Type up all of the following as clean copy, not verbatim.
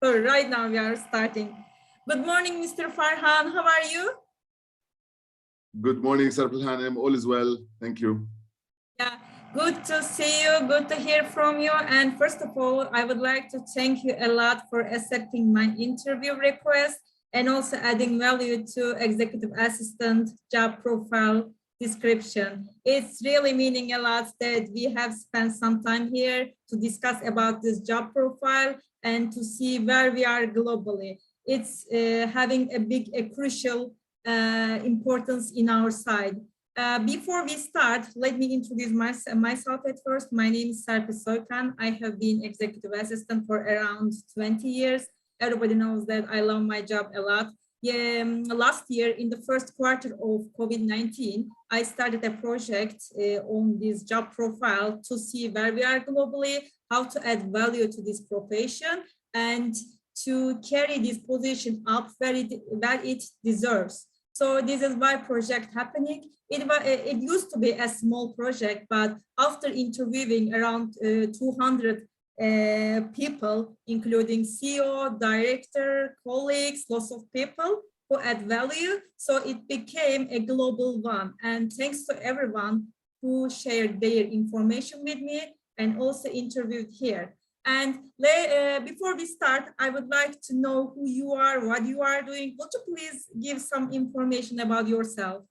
So right now we are starting. Good morning, Mr. Farhan. How are you? Good morning, Farhan. All is well. Thank you. Yeah, good to see you. Good to hear from you. And first of all, I would like to thank you a lot for accepting my interview request and also adding value to executive assistant job profile description. It's really meaning a lot that we have spent some time here to discuss about this job profile and to see where we are globally. It's having a crucial importance in our side. Before we start, let me introduce myself at first. My name is Sarpi Soykan. I have been executive assistant for around 20 years. Everybody knows that I love my job a lot. Yeah, last year, in the first quarter of COVID-19, I started a project on this job profile to see where we are globally, how to add value to this profession, and to carry this position up where it deserves. So this is why project happening. It used to be a small project, but after interviewing around 200 people, including CEO, director, colleagues, lots of people who add value. So it became a global one. And thanks to everyone who shared their information with me and also interviewed here. And before we start, I would like to know who you are, what you are doing. Would you please give some information about yourself?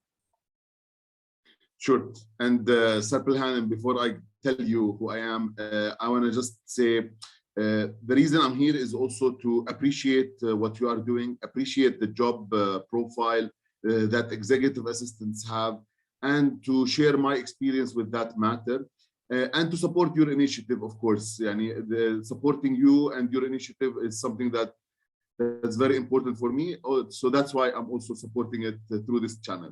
Sure. And Farhan, before I tell you who I am, I want to just say the reason I'm here is also to appreciate what you are doing, appreciate the job profile that executive assistants have, and to share my experience with that matter. And to support your initiative, of course. Supporting you and your initiative is something that's very important for me. So that's why I'm also supporting it through this channel.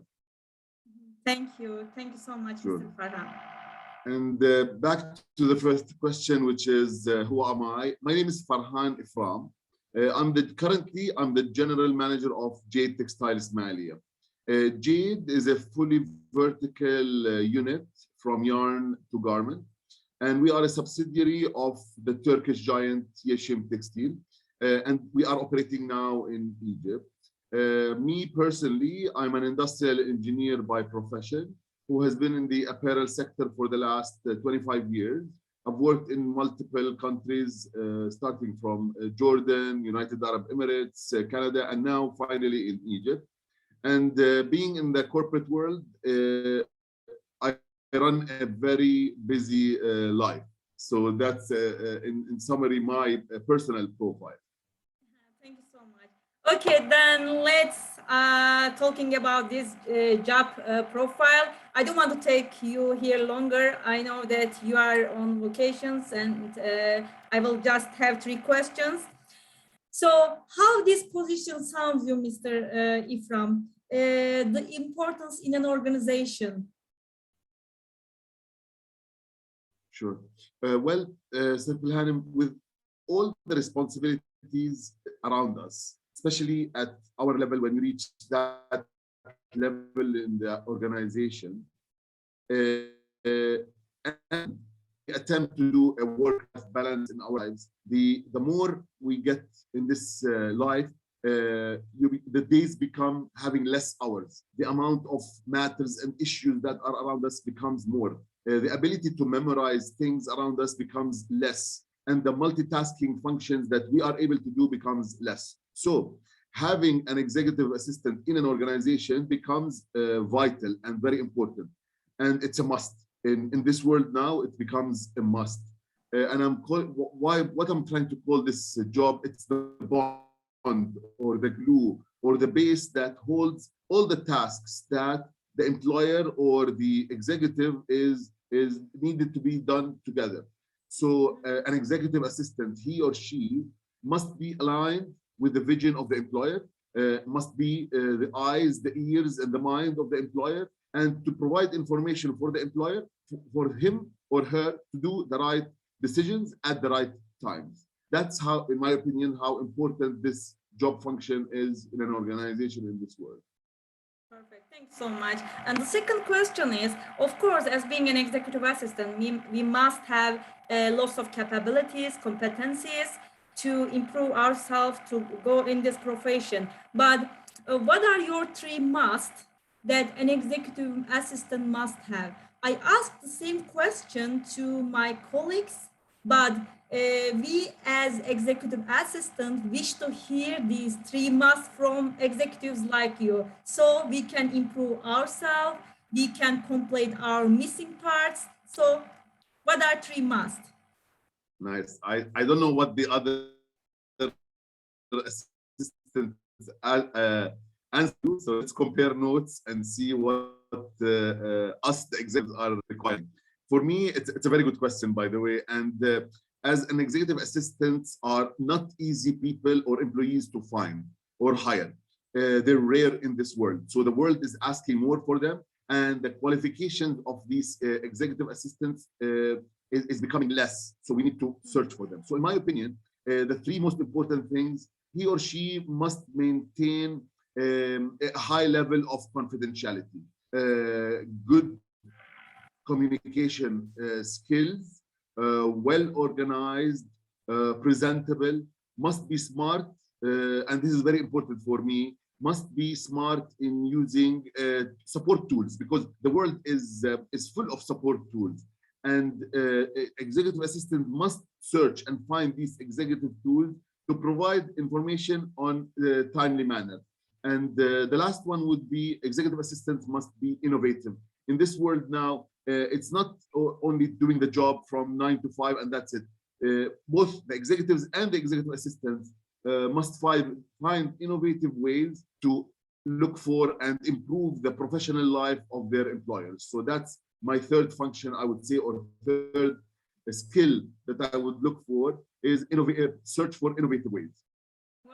Thank you. Thank you so much, Sure. Mr. Farhan. And back to the first question, which is who am I? My name is Farhan Ifram. Currently I'm the general manager of Jade Textile Ismailia. Jade is a fully vertical unit from yarn to garment, and we are a subsidiary of the Turkish giant Yeşim Textile, and we are operating now in Egypt. Me personally, I'm an industrial engineer by profession who has been in the apparel sector for the last 25 years. I've worked in multiple countries, starting from Jordan, United Arab Emirates, Canada, and now finally in Egypt. And being in the corporate world, I run a very busy life. So that's, in summary, my personal profile. Thank you so much. Okay, then let's talking about this job profile. I don't want to take you here longer. I know that you are on vacations, and I will just have 3 questions. So how this position sounds you, Mr. Ifram? The importance in an organization. Sure. Farhan, with all the responsibilities around us, especially at our level, when we reach that level in the organization, and we attempt to do a work-life balance in our lives, the more we get in this life, the days become having less hours. The amount of matters and issues that are around us becomes more. The ability to memorize things around us becomes less, and the multitasking functions that we are able to do becomes less. So having an executive assistant in an organization becomes vital and very important, and it's a must. In this world now, it becomes a must. And what I'm trying to call this job, it's the bond or the glue or the base that holds all the tasks that the employer or the executive is needed to be done together. So an executive assistant, he or she must be aligned with the vision of the employer, must be the eyes, the ears, and the mind of the employer, and to provide information for the employer, for him or her to do the right decisions at the right times. That's how, in my opinion, how important this job function is in an organization in this world. Perfect. Thanks so much. And the second question is, of course, as being an executive assistant, we must have lots of capabilities, competencies. to improve ourselves, to go in this profession. But what are your three musts that an executive assistant must have? I asked the same question to my colleagues, but we as executive assistants wish to hear these three musts from executives like you, so we can improve ourselves, we can complete our missing parts. So what are three musts? Nice. I don't know what the other assistants answer you, so let's compare notes and see what us, the executives, are requiring. For me, it's a very good question, by the way. And as an executive assistants are not easy people or employees to find or hire. They're rare in this world. So the world is asking more for them. And the qualifications of these executive assistants is becoming less. So we need to search for them. So in my opinion, the three most important things, he or she must maintain a high level of confidentiality, good communication skills, well organized, presentable, must be smart, and this is very important for me, must be smart in using support tools, because the world is full of support tools. And executive assistant must search and find these executive tools to provide information on a timely manner. And the last one would be executive assistants must be innovative. In this world now, it's not only doing the job from 9 to 5 and that's it. Both the executives and the executive assistants must find innovative ways to look for and improve the professional life of their employers. So that's my third function, I would say, or third skill that I would look for is search for innovative ways.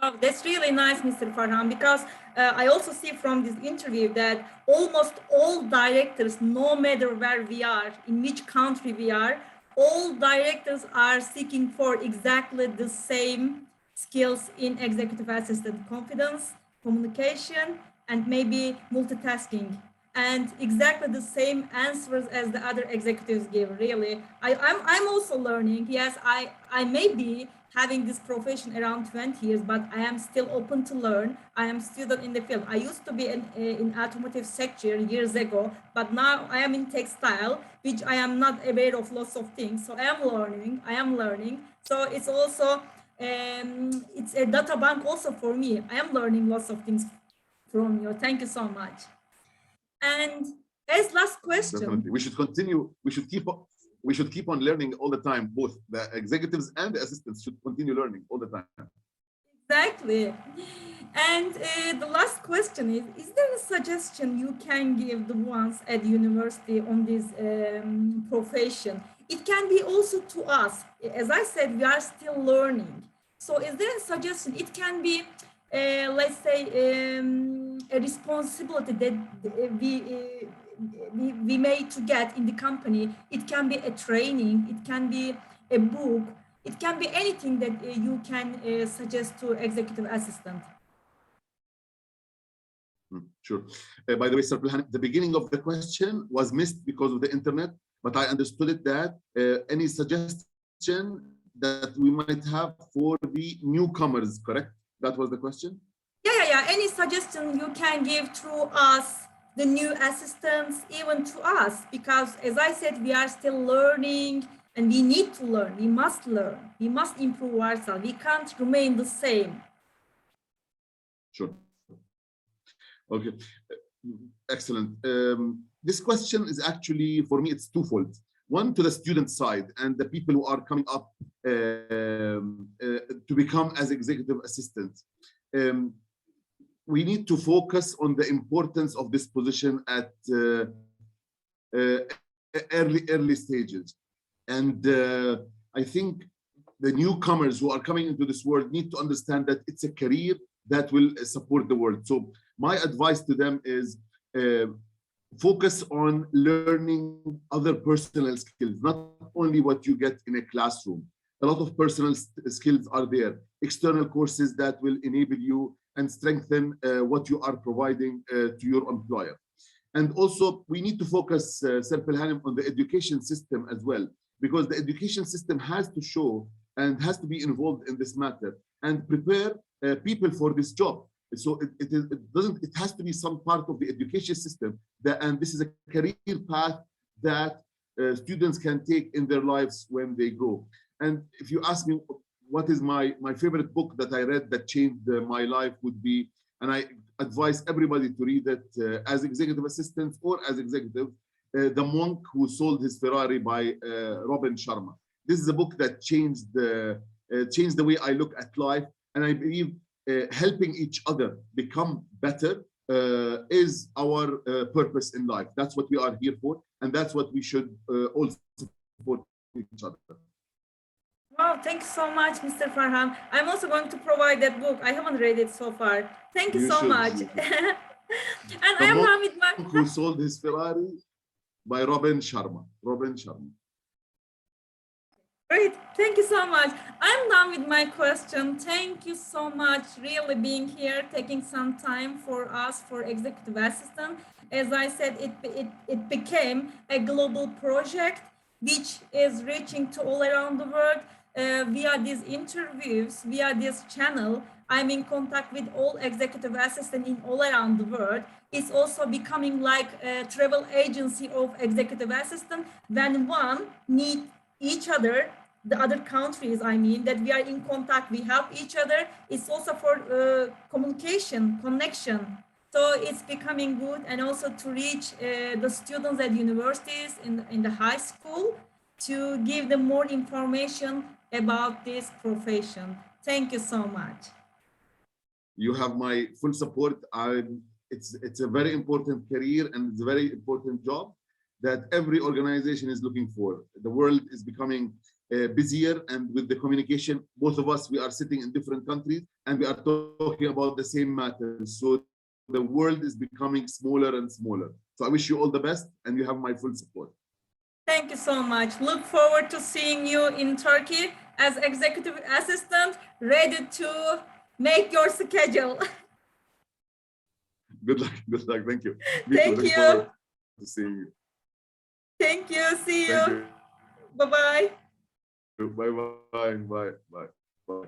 Wow, that's really nice, Mr. Farhan, because I also see from this interview that almost all directors, no matter where we are, in which country we are, all directors are seeking for exactly the same skills in executive assistant: confidence, communication, and maybe multitasking. And exactly the same answers as the other executives give. Really, I'm also learning. Yes, I may be having this profession around 20 years, but I am still open to learn. I am student in the field. I used to be in automotive sector years ago, but now I am in textile, which I am not aware of lots of things. So I am learning. I am learning. So it's also it's a data bank also for me. I am learning lots of things from you. Thank you so much. And as last question, Definitely, we should continue. We should keep on learning all the time. Both the executives and the assistants should continue learning all the time. exactly. And the last question is there a suggestion you can give the ones at university on this profession? It can be also to us. As I said, we are still learning. So is there a suggestion? It can be, let's say, a responsibility that we made to get in the company. It can be a training, it can be a book, it can be anything that you can suggest to executive assistant. Sure. By the way, Sir Farhan, the beginning of the question was missed because of the internet, but I understood it that any suggestion that we might have for the newcomers, correct? That was the question? Yeah. Any suggestion you can give through us, the new assistants, even to us, because as I said, we are still learning and we need to learn. We must learn. We must improve ourselves. We can't remain the same. Sure. Okay. Excellent. This question is actually, for me, it's twofold. One, to the student side and the people who are coming up to become as executive assistants. We need to focus on the importance of this position at early stages. And I think the newcomers who are coming into this world need to understand that it's a career that will support the world. So my advice to them is focus on learning other personal skills, not only what you get in a classroom. A lot of personal skills are there, external courses that will enable you and strengthen what you are providing to your employer. And also, we need to focus, Sir Farhan, on the education system as well, because the education system has to show and has to be involved in this matter and prepare people for this job. So it has to be some part of the education system that, and this is a career path that students can take in their lives when they grow. And if you ask me what is my favorite book that I read that changed my life would be, and I advise everybody to read it as executive assistants or as executive, The Monk Who Sold His Ferrari by Robin Sharma. This is a book that changed the way I look at life, and I believe helping each other become better is our purpose in life. That's what we are here for, and that's what we should all support each other. Wow, thank you so much, Mr. Farhan. I'm also going to provide that book. I haven't read it so far. Thank you You so should. much. And I The am Monk done with my Who Sold His Ferrari by Robin Sharma. Robin Sharma. Great, thank you so much. I'm done with my question. Thank you so much, really being here, taking some time for us, for executive assistant. As I said, it became a global project which is reaching to all around the world via these interviews, via this channel. I'm in contact with all executive assistants in all around the world. It's also becoming like a travel agency of executive assistant when one needs each other, the other countries, I mean, that we are in contact, we help each other. It's also for communication, connection. So it's becoming good, and also to reach the students at universities, in the high school, to give them more information about this profession. Thank you so much. You have my full support. It's a very important career, and it's a very important job that every organization is looking for. The world is becoming busier, and with the communication, both of us, we are sitting in different countries and we are talking about the same matters. So the world is becoming smaller and smaller. So I wish you all the best, and you have my full support. Thank you so much. Look forward to seeing you in Turkey as executive assistant, ready to make your schedule. Good luck. Good luck. Thank you. Me too. Thank Looking you. forward to seeing you. Thank you. See Thank you. you. Bye-bye. Bye bye. Bye bye.